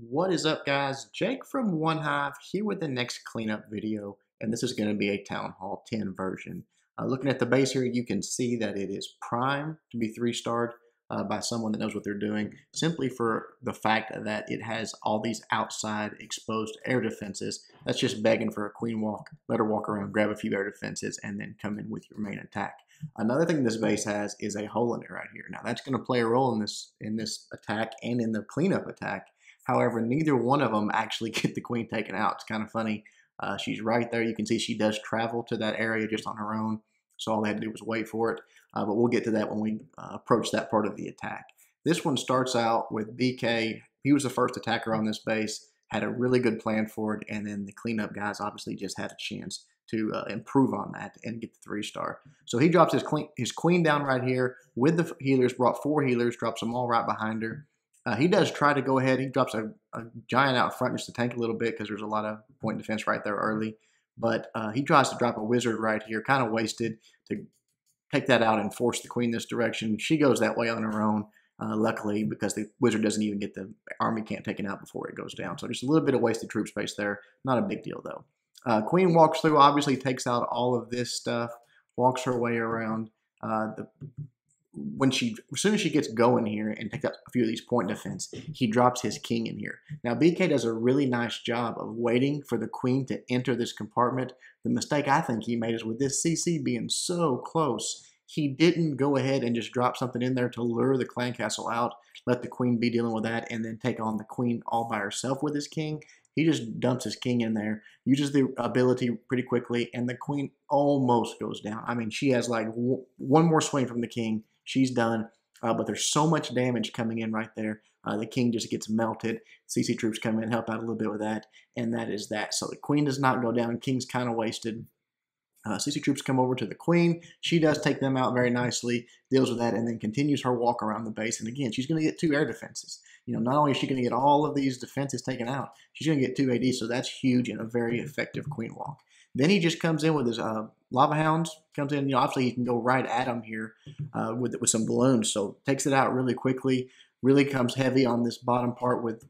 What is up, guys? Jake from One Hive here with the next cleanup video, and this is going to be a Town Hall 10 version. Looking at the base here, you can see that it is primed to be 3-starred by someone that knows what they're doing, simply for the fact that it has all these outside exposed air defenses. That's just begging for a queen walk. Let her walk around, grab a few air defenses, and then come in with your main attack. Another thing this base has is a hole in it right here. Now that's going to play a role in this attack and in the cleanup attack. However, neither one of them actually get the queen taken out. It's kind of funny. She's right there. You can see she does travel to that area just on her own. So all they had to do was wait for it. But we'll get to that when we approach that part of the attack. This one starts out with BK. He was the first attacker on this base, had a really good plan for it, and then the cleanup guys obviously just had a chance to improve on that and get the 3-star. So he drops his queen down right here with the healers, brought 4 healers, drops them all right behind her. He does try to go ahead. He drops a giant out front just to tank a little bit because there's a lot of point defense right there early. But he tries to drop a wizard right here, kind of wasted, to take that out and force the queen this direction. She goes that way on her own, luckily, because the wizard doesn't even get the army camp taken out before it goes down. So just a little bit of wasted troop space there. Not a big deal, though. Queen walks through, obviously takes out all of this stuff, walks her way around. As soon as she gets going here and takes out a few of these point defense, he drops his king in here. Now, BK does a really nice job of waiting for the queen to enter this compartment. The mistake I think he made is with this CC being so close, he didn't go ahead and just drop something in there to lure the clan castle out, let the queen be dealing with that, and then take on the queen all by herself with his king. He just dumps his king in there, uses the ability pretty quickly, and the queen almost goes down. I mean, she has like one more swing from the king. She's done, but there's so much damage coming in right there. The king just gets melted. CC troops come in, help out a little bit with that, and that is that. So the queen does not go down. King's kind of wasted. CC troops come over to the queen. She does take them out very nicely, deals with that, and then continues her walk around the base. And again, she's going to get 2 air defenses. You know, not only is she going to get all of these defenses taken out, she's going to get 2 AD, so that's huge and a very effective queen walk. Then he just comes in with his lava hounds, comes in, you know, obviously he can go right at him here with some balloons, so takes it out really quickly, really comes heavy on this bottom part with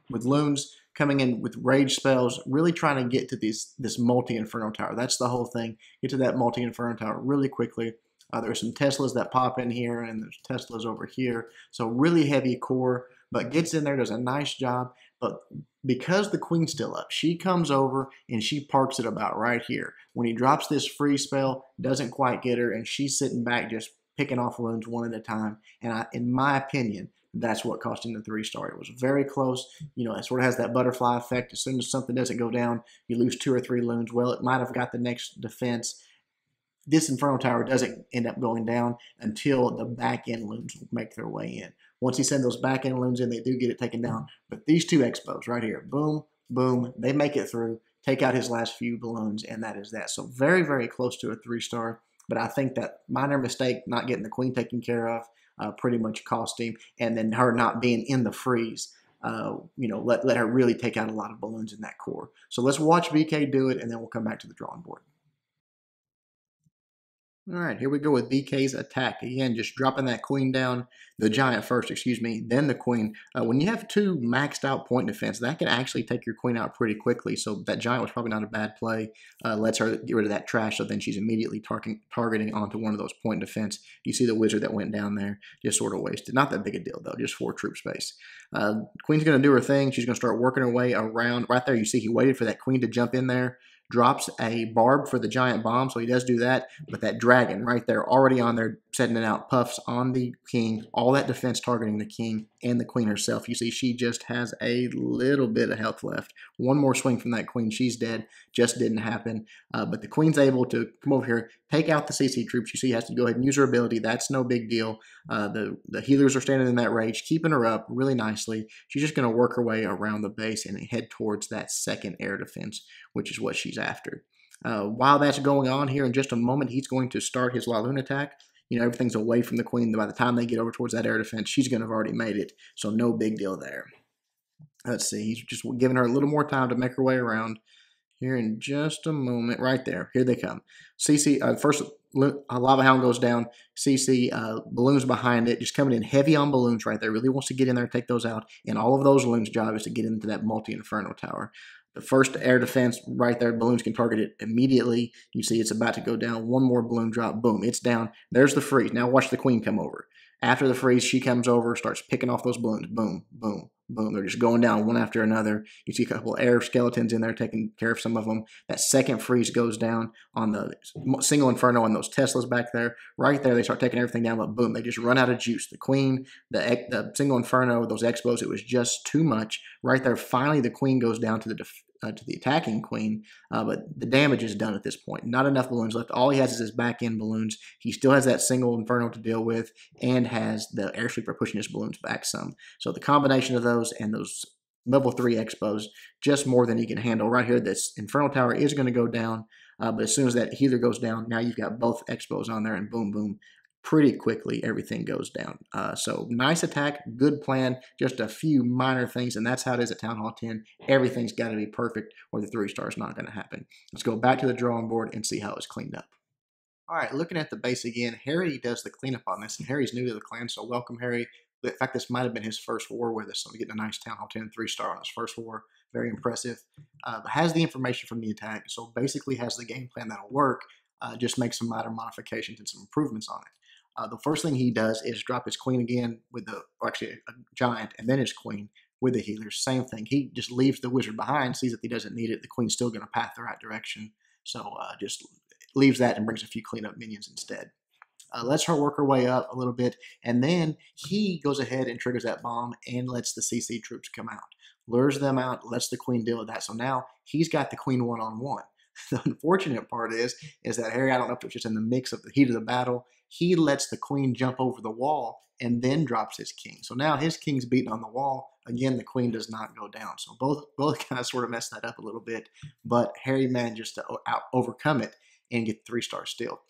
loons, coming in with rage spells, really trying to get to this multi-inferno tower. That's the whole thing. Get to that multi-inferno tower really quickly. There's some Teslas that pop in here, and there's Teslas over here. So really heavy core, but gets in there, does a nice job. But because the queen's still up, she comes over and she parks it about right here. When he drops this free spell, doesn't quite get her, and she's sitting back just picking off loons one at a time. And in my opinion, that's what cost him the 3-star. It was very close. You know, it sort of has that butterfly effect. As soon as something doesn't go down, you lose 2 or 3 loons. Well, it might have got the next defense. This Inferno Tower doesn't end up going down until the back-end loons make their way in. Once he sends those back-end loons in, they do get it taken down. But these 2 expos right here, boom, boom, they make it through, take out his last few balloons, and that is that. So very, very close to a 3-star. But I think that minor mistake, not getting the queen taken care of, pretty much cost him. And then her not being in the freeze, you know, let her really take out a lot of balloons in that core. So let's watch BK do it, and then we'll come back to the drawing board. All right, here we go with BK's attack. Again, just dropping that queen down, the giant first, excuse me, then the queen. When you have 2 maxed out point defense, that can actually take your queen out pretty quickly. So that giant was probably not a bad play. Lets her get rid of that trash, so then she's immediately targeting onto one of those point defense. You see the wizard that went down there, just sort of wasted. Not that big a deal, though, just 4 troop space. Queen's going to do her thing. She's going to start working her way around. Right there, you see he waited for that queen to jump in there. Drops a barb for the giant bomb, so he does do that. But that dragon right there, already on there, setting it out, puffs on the king. All that defense targeting the king and the queen herself. You see she just has a little bit of health left. One more swing from that queen, she's dead. Just didn't happen. But the queen's able to come over here, take out the CC troops. You see he has to go ahead and use her ability. That's no big deal. The healers are standing in that rage, keeping her up really nicely. She's just going to work her way around the base and head towards that second air defense, which is what she's after. While that's going on here, in just a moment, he's going to start his GoLaLoon attack. You know, everything's away from the queen. By the time they get over towards that air defense, she's going to have already made it. So no big deal there. Let's see. He's just giving her a little more time to make her way around. Here in just a moment. Right there. Here they come. CC, first, lava hound goes down. CC balloons behind it, just coming in heavy on balloons right there. Really wants to get in there and take those out. And all of those balloons' job is to get into that multi-inferno tower. The first air defense right there, balloons can target it immediately. You see it's about to go down. One more balloon drop, boom, it's down. There's the freeze. Now watch the queen come over. After the freeze, she comes over, starts picking off those balloons. Boom, boom, boom. They're just going down one after another. You see a couple air skeletons in there taking care of some of them. That second freeze goes down on the single inferno and those Teslas back there. Right there, they start taking everything down, but boom, they just run out of juice. The queen, the single inferno, those expos, it was just too much. Right there, finally, the queen goes down to the attacking queen, but the damage is done at this point. Not enough balloons left. All he has is his back end balloons. He still has that single inferno to deal with and has the air sweeper pushing his balloons back some. So the combination of those and those level 3 expos, just more than he can handle. Right here, this inferno tower is going to go down, but as soon as that healer goes down, now you've got both expos on there, and boom, boom, pretty quickly everything goes down. So nice attack, good plan, just a few minor things, and that's how it is at Town Hall 10. Everything's got to be perfect or the 3-star is not going to happen. Let's go back to the drawing board and see how it's cleaned up. All right, looking at the base again, Harry does the cleanup on this, and Harry's new to the clan, so welcome, Harry. In fact, this might have been his first war with us, so we're getting a nice Town Hall 10 3-star on his first war. Very impressive. Has the information from the attack, so basically has the game plan that'll work, just make some minor modifications and some improvements on it. The first thing he does is drop his queen again with or actually a giant, and then his queen with the healers. Same thing. He just leaves the wizard behind, sees that he doesn't need it. The queen's still going to path the right direction, so just leaves that and brings a few cleanup minions instead. Lets her work her way up a little bit, and then he goes ahead and triggers that bomb and lets the CC troops come out. Lures them out, lets the queen deal with that. So now he's got the queen one-on-one. The unfortunate part is that Harry, I don't know if it was just in the mix of the heat of the battle, he lets the queen jump over the wall and then drops his king. So now his king's beaten on the wall. Again, the queen does not go down. So both kind of sort of messed that up a little bit, but Harry manages to overcome it and get the 3-star still.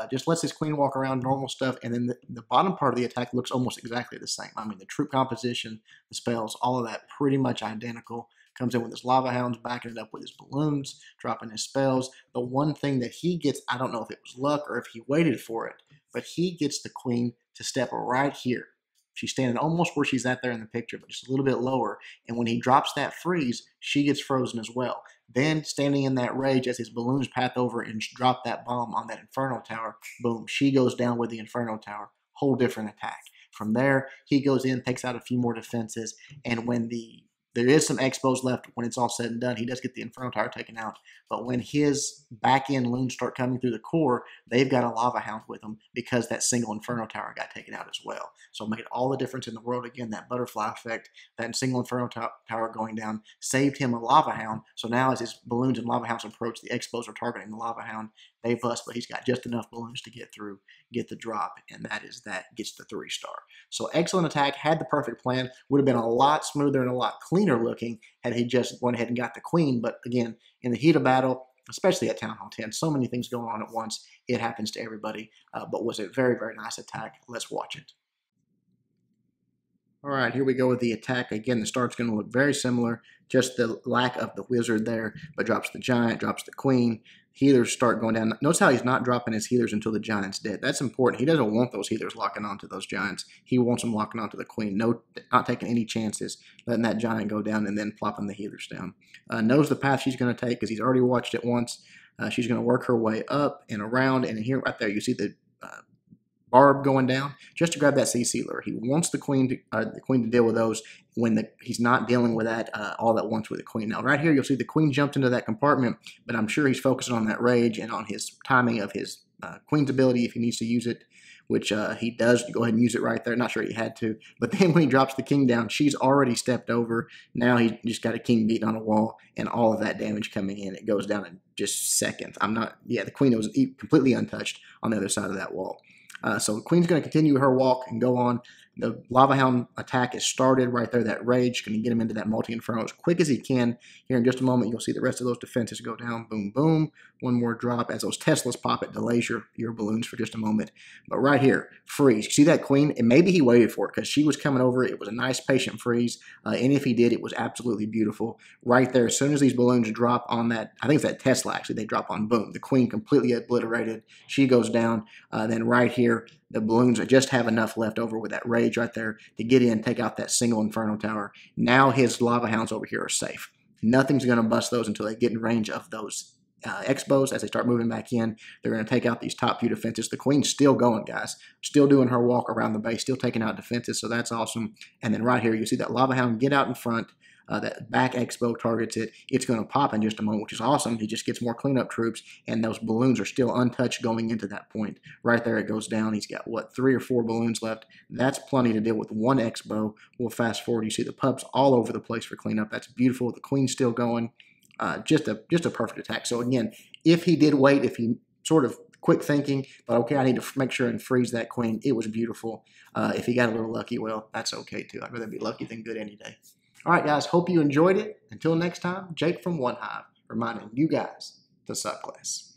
Just lets his queen walk around, normal stuff, and then the bottom part of the attack looks almost exactly the same. I mean, the troop composition, the spells, all of that pretty much identical. Comes in with his lava hounds, backing it up with his balloons, dropping his spells. The one thing that he gets, I don't know if it was luck or if he waited for it, but he gets the queen to step right here. She's standing almost where she's at there in the picture, but just a little bit lower. And when he drops that freeze, she gets frozen as well. Then, standing in that rage as his balloons path over and drop that bomb on that Inferno Tower, boom, she goes down with the Inferno Tower. Whole different attack. From there, he goes in, takes out a few more defenses, and when there is some expos left when it's all said and done, he does get the Inferno Tower taken out. But when his back-end loons start coming through the core, they've got a Lava Hound with them because that single Inferno Tower got taken out as well. So it made all the difference in the world. Again, that butterfly effect, that single Inferno Tower going down, saved him a Lava Hound. So now as his balloons and Lava Hounds approach, the expos are targeting the Lava Hound. They bust, but he's got just enough balloons to get through, get the drop, and that gets the 3-star. So excellent attack, had the perfect plan, would have been a lot smoother and a lot cleaner looking had he just went ahead and got the queen. But again, in the heat of battle, especially at Town Hall 10, so many things going on at once, it happens to everybody. But was a very, very nice attack. Let's watch it. All right, here we go with the attack. Again, the start's going to look very similar, just the lack of the wizard there, but drops the giant, drops the queen. Healers start going down. Notice how he's not dropping his healers until the giant's dead. That's important. He doesn't want those healers locking onto those giants. He wants them locking onto the queen. No, not taking any chances, letting that giant go down and then plopping the healers down. Knows the path she's going to take because he's already watched it once. She's going to work her way up and around, and here, right there, you see the barb going down just to grab that CC lure. He wants the queen to deal with those when he's not dealing with that all at once with the queen. Now, right here, you'll see the queen jumped into that compartment, but I'm sure he's focusing on that rage and on his timing of his queen's ability if he needs to use it, which he does go ahead and use it right there. Not sure he had to, but then when he drops the king down, she's already stepped over. Now he just got a king beaten on a wall, and all of that damage coming in. It goes down in just seconds. The queen was completely untouched on the other side of that wall. So the queen's going to continue her walk and go on. The Lava Hound attack is started right there. That rage going to get him into that multi-inferno as quick as he can. Here in just a moment, you'll see the rest of those defenses go down. Boom, boom. One more drop. As those Teslas pop, it delays your balloons for just a moment. But right here, freeze. You see that queen? And maybe he waited for it because she was coming over. It was a nice patient freeze. And if he did, it was absolutely beautiful. Right there, as soon as these balloons drop on that, I think it's that Tesla actually, they drop on, boom. The queen completely obliterated. She goes down. Then right here, the balloons just have enough left over with that rage right there to get in, take out that single Inferno Tower. Now his Lava Hounds over here are safe. Nothing's going to bust those until they get in range of those Expos. As they start moving back in, they're going to take out these top few defenses. The queen's still going, guys. Still doing her walk around the base, still taking out defenses, so that's awesome. And then right here, you see that Lava Hound get out in front. That back Expo targets it. It's going to pop in just a moment, which is awesome. He just gets more cleanup troops, and those balloons are still untouched going into that point. Right there, it goes down. He's got, what, 3 or 4 balloons left. That's plenty to deal with one Expo. We'll fast forward. You see the pups all over the place for cleanup. That's beautiful. The queen's still going. Just a perfect attack. So again, if he did wait, if he sort of quick thinking, but okay, I need to make sure and freeze that queen, it was beautiful. If he got a little lucky, well, that's okay too. I'd rather be lucky than good any day. All right, guys, hope you enjoyed it. Until next time, Jake from One Hive, reminding you guys to suck less.